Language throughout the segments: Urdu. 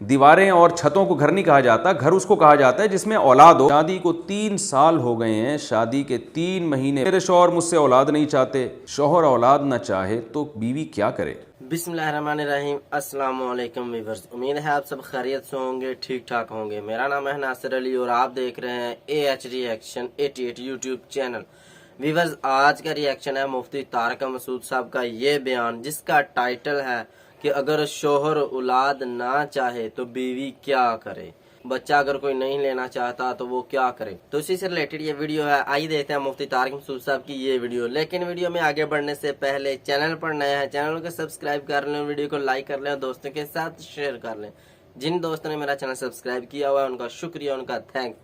دیواریں اور چھتوں کو گھر نہیں کہا جاتا، گھر اس کو کہا جاتا ہے جس میں اولاد ہو۔ شادی کو 3 سال ہو گئے ہیں، شادی کے 3 مہینے، میرے شوہر مجھ سے اولاد نہیں چاہتے۔ شوہر اولاد نہ چاہے تو بیوی کیا کرے؟ بسم اللہ الرحمن الرحیم۔ السلام علیکم ویورز، امید ہے آپ سب خیریت سے ہوں گے، ٹھیک ٹھاک ہوں گے۔ میرا نام ہے ناصر علی اور آپ دیکھ رہے ہیں AH reaction 88 YouTube channel. Viewers, آج کا ریئیکشن ہے مفتی طارق مسعود صاحب کا یہ بیان، جس کا ٹائٹل ہے کہ اگر شوہر اولاد نہ چاہے تو بیوی کیا کرے، بچہ اگر کوئی نہیں لینا چاہتا تو وہ کیا کرے۔ تو اسی سے ریلیٹڈ یہ ویڈیو ہے، آئیے دیکھتے ہیں مفتی طارق مسعود صاحب کی یہ ویڈیو۔ لیکن ویڈیو میں آگے بڑھنے سے پہلے چینل پر نئے ہیں، چینل کو سبسکرائب کر لیں، ویڈیو کو لائک کر لیں اور دوستوں کے ساتھ شیئر کر لیں۔ جن دوستوں نے میرا چینل سبسکرائب کیا ہوا ہے ان کا شکریہ، ان کا تھینکس،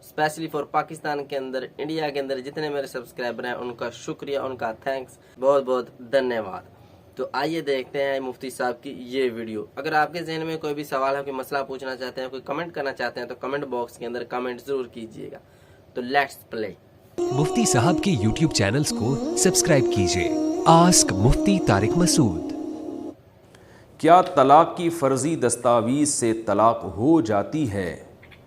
اسپیشلی فار پاکستان کے اندر، انڈیا کے اندر جتنے میرے سبسکرائبر ہیں ان کا شکریہ، ان کا تھینکس، بہت بہت دھنیہ واد۔ تو آئیے دیکھتے ہیں مفتی صاحب کی یہ ویڈیو۔ اگر آپ کے ذہن میں کوئی بھی سوال ہے، کوئی مسئلہ پوچھنا چاہتے ہیں، کوئی کمنٹ کرنا چاہتے ہیں تو کمنٹ باکس کے اندر کمنٹ ضرور کیجیے گا۔ تو لیٹس پلے۔ مفتی صاحب کے یوٹیوب چینلز کو سبسکرائب کیجیے۔ آسک مفتی طارق مسعود۔ کیا طلاق کی فرضی دستاویز سے طلاق ہو جاتی ہے؟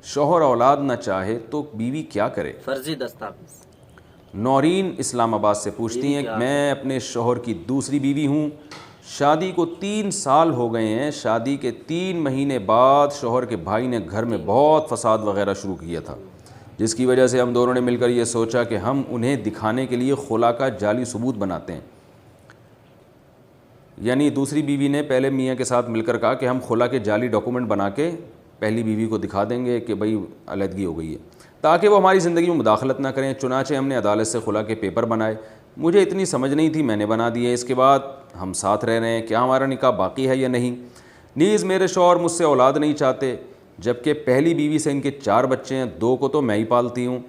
شوہر اولاد نہ چاہے تو بیوی کیا کرے؟ فرضی دستاویز۔ نورین اسلام آباد سے پوچھتی ہیں کہ میں اپنے شوہر کی دوسری بیوی ہوں، شادی کو 3 سال ہو گئے ہیں، شادی کے 3 مہینے بعد شوہر کے بھائی نے گھر میں بہت فساد وغیرہ شروع کیا تھا، جس کی وجہ سے ہم دونوں نے مل کر یہ سوچا کہ ہم انہیں دکھانے کے لیے خلا کا جعلی ثبوت بناتے ہیں۔ یعنی دوسری بیوی نے پہلے میاں کے ساتھ مل کر کہا کہ ہم خلا کے جعلی ڈاکومنٹ بنا کے پہلی بیوی کو دکھا دیں گے کہ بھئی علیحدگی ہو گئی ہے، تاکہ وہ ہماری زندگی میں مداخلت نہ کریں۔ چنانچہ ہم نے عدالت سے خلا کے پیپر بنائے، مجھے اتنی سمجھ نہیں تھی، میں نے بنا دیے۔ اس کے بعد ہم ساتھ رہ رہے ہیں، کیا ہمارا نکاح باقی ہے یا نہیں؟ نیز میرے شوہر مجھ سے اولاد نہیں چاہتے، جبکہ پہلی بیوی سے ان کے 4 بچے ہیں، 2 کو تو میں ہی پالتی ہوں۔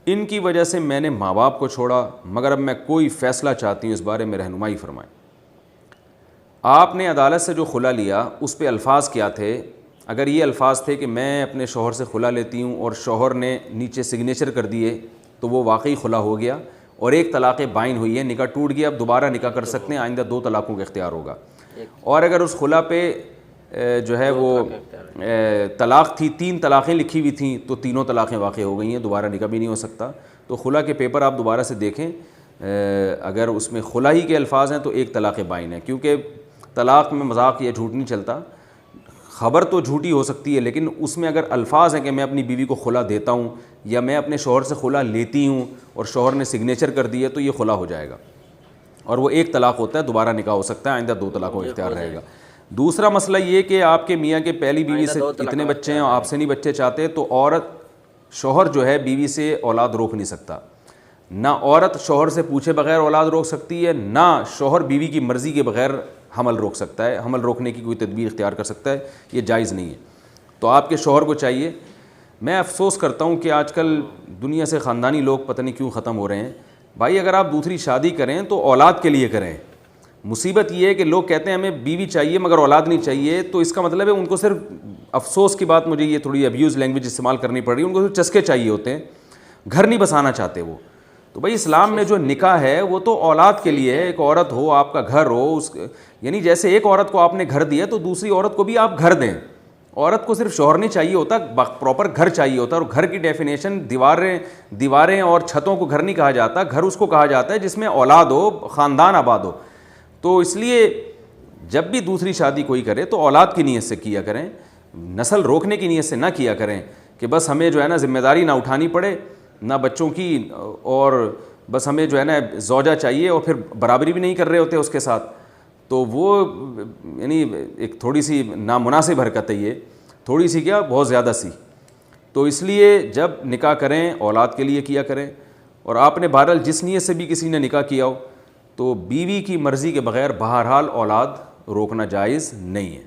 ان کی وجہ سے میں نے ماں باپ کو چھوڑا، مگر اب میں کوئی فیصلہ چاہتی ہوں، اس بارے میں رہنمائی فرمائیں۔ آپ نے عدالت سے جو خلا لیا اس پہ الفاظ کیا تھے؟ اگر یہ الفاظ تھے کہ میں اپنے شوہر سے خلا لیتی ہوں اور شوہر نے نیچے سگنیچر کر دیے تو وہ واقعی خلا ہو گیا اور ایک طلاق بائن ہوئی ہے، نکاح ٹوٹ گیا، اب دوبارہ نکاح کر سکتے ہیں، آئندہ 2 طلاقوں کا اختیار ہوگا۔ اور اگر اس خلا پہ جو ہے وہ طلاق تھی، 3 طلاقیں لکھی ہوئی تھیں تو تینوں طلاقیں واقع ہو گئی ہیں، دوبارہ نکاح بھی نہیں ہو سکتا۔ تو خلا کے پیپر آپ دوبارہ سے دیکھیں، اگر اس میں خلا ہی کے الفاظ ہیں تو ایک طلاق بائن ہے، کیونکہ طلاق میں مذاق یا جھوٹ نہیں چلتا۔ خبر تو جھوٹی ہو سکتی ہے، لیکن اس میں اگر الفاظ ہیں کہ میں اپنی بیوی کو خلا دیتا ہوں یا میں اپنے شوہر سے خلا لیتی ہوں اور شوہر نے سگنیچر کر دی ہے تو یہ خلا ہو جائے گا، اور وہ ایک طلاق ہوتا ہے، دوبارہ نکاح ہو سکتا ہے، آئندہ 2 طلاقوں کا اختیار رہے گا۔ دوسرا مسئلہ یہ کہ آپ کے میاں کے پہلی بیوی سے اتنے بچے ہیں اور آپ سے نہیں بچے چاہتے، تو شوہر جو ہے بیوی سے اولاد روک نہیں سکتا۔ نہ عورت شوہر سے پوچھے بغیر اولاد روک سکتی ہے، نہ شوہر بیوی کی مرضی کے بغیر حمل روک سکتا ہے، حمل روکنے کی کوئی تدبیر اختیار کر سکتا ہے، یہ جائز نہیں ہے۔ تو آپ کے شوہر کو چاہیے، میں افسوس کرتا ہوں کہ آج کل دنیا سے خاندانی لوگ پتہ نہیں کیوں ختم ہو رہے ہیں۔ بھائی اگر آپ دوسری شادی کریں تو اولاد کے لیے کریں۔ مصیبت یہ ہے کہ لوگ کہتے ہیں ہمیں بیوی چاہیے مگر اولاد نہیں چاہیے، تو اس کا مطلب ہے ان کو صرف، افسوس کی بات مجھے یہ تھوڑی ابیوز لینگویج استعمال کرنی پڑ رہی ہے، ان کو صرف چسکے چاہیے ہوتے ہیں، گھر نہیں بسانا چاہتے وہ۔ تو بھائی اسلام میں جو نکاح ہے وہ تو اولاد کے لیے ہے، ایک عورت ہو، آپ کا گھر ہو، یعنی جیسے ایک عورت کو آپ نے گھر دیا تو دوسری عورت کو بھی آپ گھر دیں۔ عورت کو صرف شوہر نہیں چاہیے ہوتا، پراپر گھر چاہیے ہوتا ہے، اور گھر کی ڈیفینیشن دیواریں اور چھتوں کو گھر نہیں کہا جاتا، گھر اس کو کہا جاتا ہے جس میں اولاد ہو، خاندان آباد ہو۔ تو اس لیے جب بھی دوسری شادی کوئی کرے تو اولاد کی نیت سے کیا کریں، نسل روکنے کی نیت سے نہ کیا کریں کہ بس ہمیں جو ہے نا ذمہ داری نہ اٹھانی پڑے، نہ بچوں کی، اور بس ہمیں جو ہے نا زوجہ چاہیے اور پھر برابری بھی نہیں کر رہے ہوتے اس کے ساتھ، تو وہ یعنی ایک تھوڑی سی نامناسب حرکت ہے، یہ تھوڑی سی کیا بہت زیادہ سی۔ تو اس لیے جب نکاح کریں اولاد کے لیے کیا کریں، اور آپ نے بہرحال جس نیت سے بھی کسی نے نکاح کیا ہو تو بیوی کی مرضی کے بغیر بہرحال اولاد روکنا جائز نہیں ہے،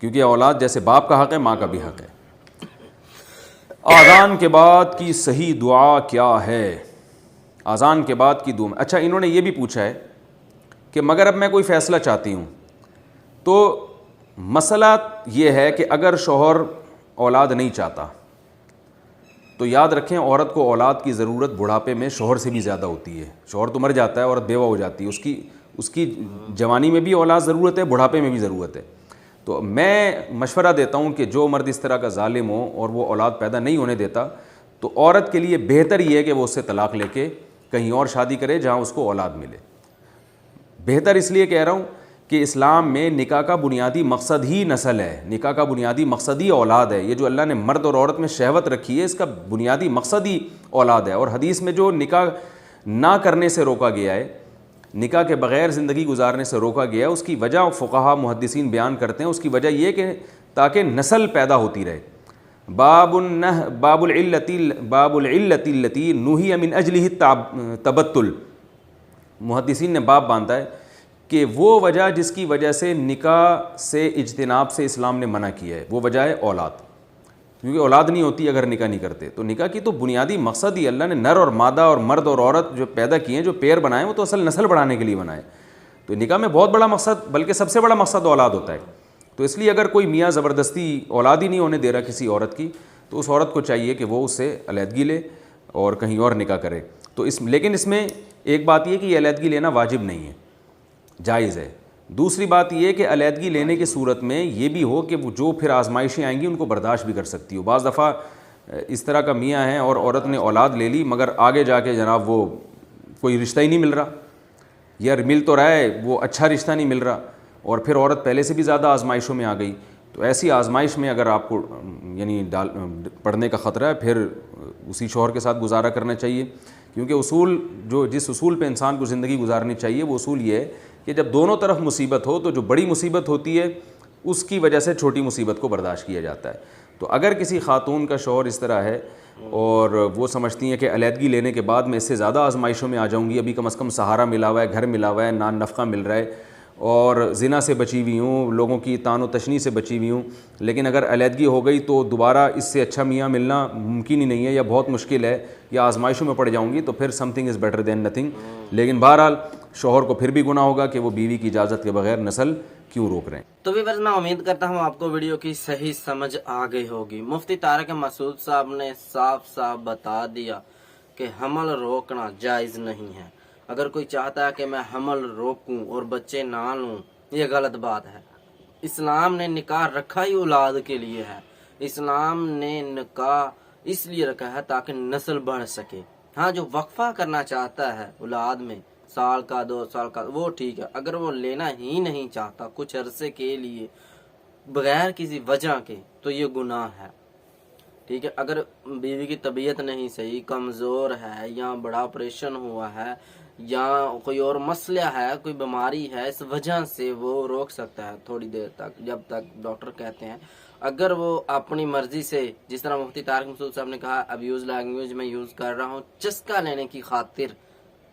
کیونکہ اولاد جیسے باپ کا حق ہے، ماں کا بھی حق ہے۔ اذان کے بعد کی صحیح دعا کیا ہے؟ اذان کے بعد کی دعا، اچھا انہوں نے یہ بھی پوچھا ہے کہ مگر اب میں کوئی فیصلہ چاہتی ہوں، تو مسئلہ یہ ہے کہ اگر شوہر اولاد نہیں چاہتا تو یاد رکھیں عورت کو اولاد کی ضرورت بڑھاپے میں شوہر سے بھی زیادہ ہوتی ہے۔ شوہر تو مر جاتا ہے، عورت بیوہ ہو جاتی ہے، اس کی جوانی میں بھی اولاد ضرورت ہے، بڑھاپے میں بھی ضرورت ہے۔ تو میں مشورہ دیتا ہوں کہ جو مرد اس طرح کا ظالم ہو اور وہ اولاد پیدا نہیں ہونے دیتا تو عورت کے لیے بہتر یہ ہے کہ وہ اس سے طلاق لے کے کہیں اور شادی کرے جہاں اس کو اولاد ملے. بہتر اس لیے کہہ رہا ہوں کہ اسلام میں نکاح کا بنیادی مقصد ہی نسل ہے, نکاح کا بنیادی مقصد ہی اولاد ہے. یہ جو اللہ نے مرد اور عورت میں شہوت رکھی ہے اس کا بنیادی مقصد ہی اولاد ہے. اور حدیث میں جو نکاح نہ کرنے سے روکا گیا ہے, نکاح کے بغیر زندگی گزارنے سے روکا گیا ہے, اس کی وجہ فقہا محدثین بیان کرتے ہیں. اس کی وجہ یہ کہ تاکہ نسل پیدا ہوتی رہے. باب العلت التی نہی من اجلہ التبتل, محدثین نے باب باندھا ہے کہ وہ وجہ جس کی وجہ سے نکاح سے اجتناب سے اسلام نے منع کیا ہے وہ وجہ ہے اولاد, کیونکہ اولاد نہیں ہوتی اگر نکاح نہیں کرتے. تو نکاح کی تو بنیادی مقصد ہی اللہ نے نر اور مادہ اور مرد اور عورت جو پیدا کیے ہیں, جو پیر بنائے وہ تو اصل نسل بڑھانے کے لیے بنائے. تو نکاح میں بہت بڑا مقصد, بلکہ سب سے بڑا مقصد اولاد ہوتا ہے. تو اس لیے اگر کوئی میاں زبردستی اولاد ہی نہیں ہونے دے رہا کسی عورت کی تو اس عورت کو چاہیے کہ وہ اس سے علیحدگی لے اور کہیں اور نکاح کرے. تو لیکن اس میں ایک بات یہ کہ یہ علیحدگی لینا واجب نہیں ہے, جائز ہے. دوسری بات یہ کہ علیحدگی لینے کی صورت میں یہ بھی ہو کہ وہ جو پھر آزمائشیں آئیں گی ان کو برداشت بھی کر سکتی ہو. بعض دفعہ اس طرح کا میاں ہے اور عورت نے اولاد لے لی مگر آگے جا کے جناب وہ کوئی رشتہ ہی نہیں مل رہا, یا مل تو رہا ہے وہ اچھا رشتہ نہیں مل رہا, اور پھر عورت پہلے سے بھی زیادہ آزمائشوں میں آ گئی. تو ایسی آزمائش میں اگر آپ کو یعنی پڑھنے کا خطرہ ہے پھر اسی شوہر کے ساتھ گزارا کرنا چاہیے. کیونکہ اصول جس اصول پہ انسان کو زندگی گزارنی چاہیے وہ اصول یہ ہے کہ جب دونوں طرف مصیبت ہو تو جو بڑی مصیبت ہوتی ہے اس کی وجہ سے چھوٹی مصیبت کو برداشت کیا جاتا ہے. تو اگر کسی خاتون کا شوہر اس طرح ہے اور وہ سمجھتی ہیں کہ علیحدگی لینے کے بعد میں اس سے زیادہ آزمائشوں میں آ جاؤں گی, ابھی کم از کم سہارا ملا ہوا ہے, گھر ملا ہوا ہے, نان نفقہ مل رہا ہے اور زنا سے بچی ہوئی ہوں, لوگوں کی طعن و تشنیع سے بچی ہوئی ہوں, لیکن اگر علیحدگی ہو گئی تو دوبارہ اس سے اچھا میاں ملنا ممکن ہی نہیں ہے یا بہت مشکل ہے یا آزمائشوں میں پڑ جاؤں گی, تو پھر some thing is better than nothing. لیکن بہرحال شوہر کو پھر بھی گناہ ہوگا کہ وہ بیوی کی اجازت کے بغیر نسل کیوں روک رہے ہیں. تو ویورز میں امید کرتا ہوں آپ کو ویڈیو کی صحیح سمجھ آ گئی ہوگی. مفتی طارق مسعود صاحب نے صاف صاف بتا دیا کہ حمل روکنا جائز نہیں ہے. اگر کوئی چاہتا ہے کہ میں حمل روکوں اور بچے نہ لوں, یہ غلط بات ہے. اسلام نے نکاح رکھا ہی اولاد کے لیے ہے. اسلام نے نکاح اس لیے رکھا ہے تاکہ نسل بڑھ سکے. ہاں جو وقفہ کرنا چاہتا ہے اولاد میں 1 سال کا 2 سال کا وہ ٹھیک ہے, اگر وہ لینا ہی نہیں چاہتا کچھ عرصے کے لیے بغیر کسی وجہ کے تو یہ گناہ ہے. ٹھیک ہے, اگر بیوی کی طبیعت نہیں صحیح, کمزور ہے یا بڑا آپریشن ہوا ہے یا کوئی اور مسئلہ ہے, کوئی بیماری ہے, اس وجہ سے وہ روک سکتا ہے تھوڑی دیر تک جب تک ڈاکٹر کہتے ہیں. اگر وہ اپنی مرضی سے, جس طرح مفتی طارق مسعود صاحب نے کہا ابیوز لینگویج میں یوز کر رہا ہوں, چسکا لینے کی خاطر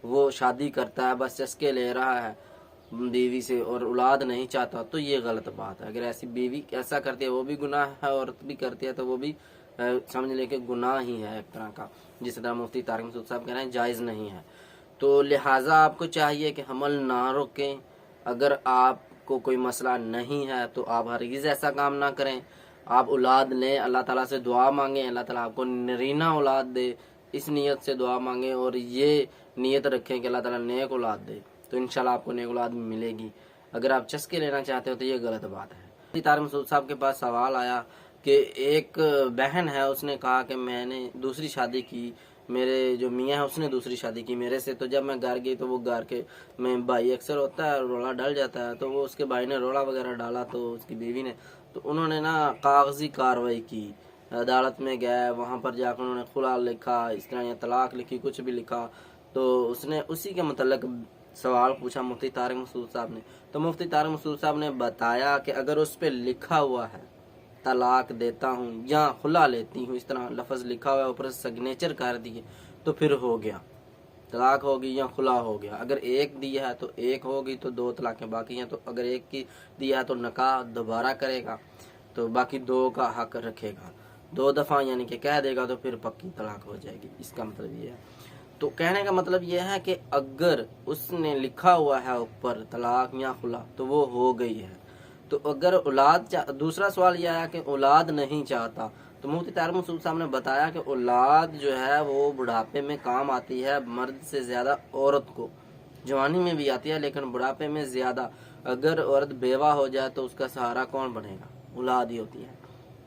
وہ شادی کرتا ہے, بس چسکے لے رہا ہے بیوی سے اور اولاد نہیں چاہتا, تو یہ غلط بات ہے. اگر ایسی بیوی ایسا کرتی ہے وہ بھی گناہ ہے, عورت بھی کرتی ہے تو وہ بھی سمجھ لے کہ گناہ ہی ہے ایک طرح کا, جس طرح مفتی طارق مسعود صاحب کہہ رہے ہیں جائز نہیں ہے. تو لہٰذا آپ کو چاہیے کہ حمل نہ روکیں. اگر آپ کو کوئی مسئلہ نہیں ہے تو آپ ہرگز ایسا کام نہ کریں. آپ اولاد لیں, اللہ تعالیٰ سے دعا مانگیں, اللہ تعالیٰ آپ کو نرینہ اولاد دے, اس نیت سے دعا مانگیں اور یہ نیت رکھیں کہ اللہ تعالیٰ نیک اولاد دے, تو انشاءاللہ آپ کو نیک اولاد ملے گی. اگر آپ چسکے لینا چاہتے ہو تو یہ غلط بات ہے. طارق مسعود صاحب کے پاس سوال آیا کہ ایک بہن ہے, اس نے کہا کہ میں نے دوسری شادی کی, میرے جو میاں ہے اس نے دوسری شادی کی میرے سے, تو جب میں گھر گئی تو وہ گھر کے میں بھائی اکثر ہوتا ہے روڑا ڈال جاتا ہے, تو وہ اس کے بھائی نے روڑا وغیرہ ڈالا تو اس کی بیوی نے, تو انہوں نے نا کاغذی کارروائی کی, عدالت میں گئے, وہاں پر جا کر انہوں نے خلا لکھا, اس طرح طلاق لکھی, کچھ بھی لکھا. تو اس نے اسی کے متعلق سوال پوچھا مفتی طارق مسعود صاحب نے. تو مفتی طارق مسعود صاحب نے بتایا کہ اگر اس پہ لکھا ہوا ہے طلاق دیتا ہوں یا خلا لیتی ہوں, اس طرح لفظ لکھا ہوا ہے, اوپر سگنیچر کر دیے, تو پھر ہو گیا, طلاق ہوگی یا خلا ہو گیا. اگر ایک دیا ہے تو ایک ہوگی تو 2 طلاقیں باقی ہیں, تو اگر ایک کی دیا ہے تو نکاح دوبارہ کرے گا تو باقی 2 کا حق رکھے گا. 2 دفعہ یعنی کہ کہہ دے گا تو پھر پکی طلاق ہو جائے گی. اس کا مطلب یہ ہے. تو کہنے کا مطلب یہ ہے کہ اگر اس نے لکھا ہوا ہے اوپر طلاق یا خلا تو وہ ہو گئی ہے. تو اگر اولاد دوسرا سوال یہ آیا کہ اولاد نہیں چاہتا, تو مفتی طارق مسعود صاحب نے بتایا کہ اولاد جو ہے وہ بڑھاپے میں کام آتی ہے, مرد سے زیادہ عورت کو, جوانی میں بھی آتی ہے لیکن بڑھاپے میں زیادہ. اگر عورت بیوہ ہو جائے تو اس کا سہارا کون بنے گا؟ اولاد ہی ہوتی ہے.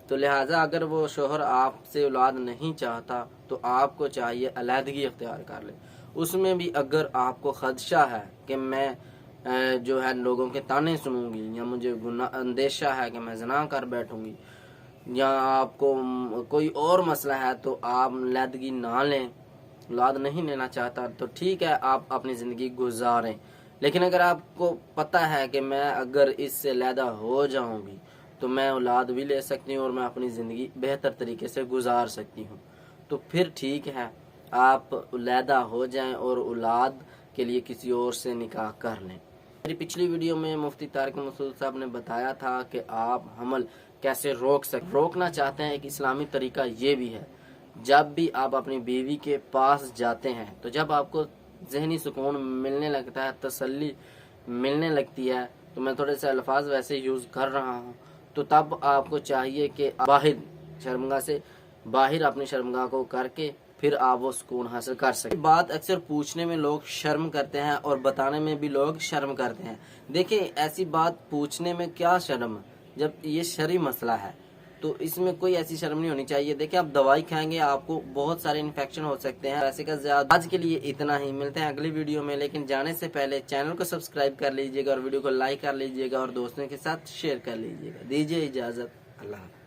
تو لہٰذا اگر وہ شوہر آپ سے اولاد نہیں چاہتا تو آپ کو چاہیے علیحدگی اختیار کر لے. اس میں بھی اگر آپ کو خدشہ ہے کہ میں جو ہے لوگوں کے تانے سنوں گی، یا مجھے اندیشہ ہے کہ میں زنا کر بیٹھوں گی، یا آپ کو کوئی اور مسئلہ ہے، تو آپ علیحدگی نہ لیں. اولاد نہیں لینا چاہتا تو ٹھیک ہے، آپ اپنی زندگی گزاریں. لیکن اگر آپ کو پتہ ہے کہ میں اگر اس سے علیحدہ ہو جاؤں گی تو میں اولاد بھی لے سکتی ہوں اور میں اپنی زندگی بہتر طریقے سے گزار سکتی ہوں، تو پھر ٹھیک ہے، آپ علیحدہ ہو جائیں اور اولاد کے لیے کسی اور سے نکاح کر لیں. میری پچھلی ویڈیو میں مفتی طارق مسعود صاحب نے بتایا تھا کہ آپ حمل کیسے روکنا چاہتے ہیں. ایک اسلامی طریقہ یہ بھی ہے، جب بھی آپ اپنی بیوی کے پاس جاتے ہیں تو جب آپ کو ذہنی سکون ملنے لگتا ہے، تسلی ملنے لگتی ہے، تو میں تھوڑے سے الفاظ ویسے یوز کر رہا ہوں، تو تب آپ کو چاہیے کہ باہر شرمگاہ سے باہر اپنی شرمگاہ کو کر کے پھر آپ وہ سکون حاصل کر سکیں. بات اکثر پوچھنے میں لوگ شرم کرتے ہیں اور بتانے میں بھی لوگ شرم کرتے ہیں. دیکھیں، ایسی بات پوچھنے میں کیا شرم جب یہ شرعی مسئلہ ہے، تو اس میں کوئی ایسی شرم نہیں ہونی چاہیے. دیکھیں، آپ دوائی کھائیں گے آپ کو بہت سارے انفیکشن ہو سکتے ہیں. ویسے کا زیادہ آج کے لیے اتنا ہی، ملتے ہیں اگلی ویڈیو میں. لیکن جانے سے پہلے چینل کو سبسکرائب کر لیجئے گا اور ویڈیو کو لائک کر لیجئے گا اور دوستوں کے ساتھ شیئر کر لیجئے گا. دیجیے اجازت. اللہ حافظ.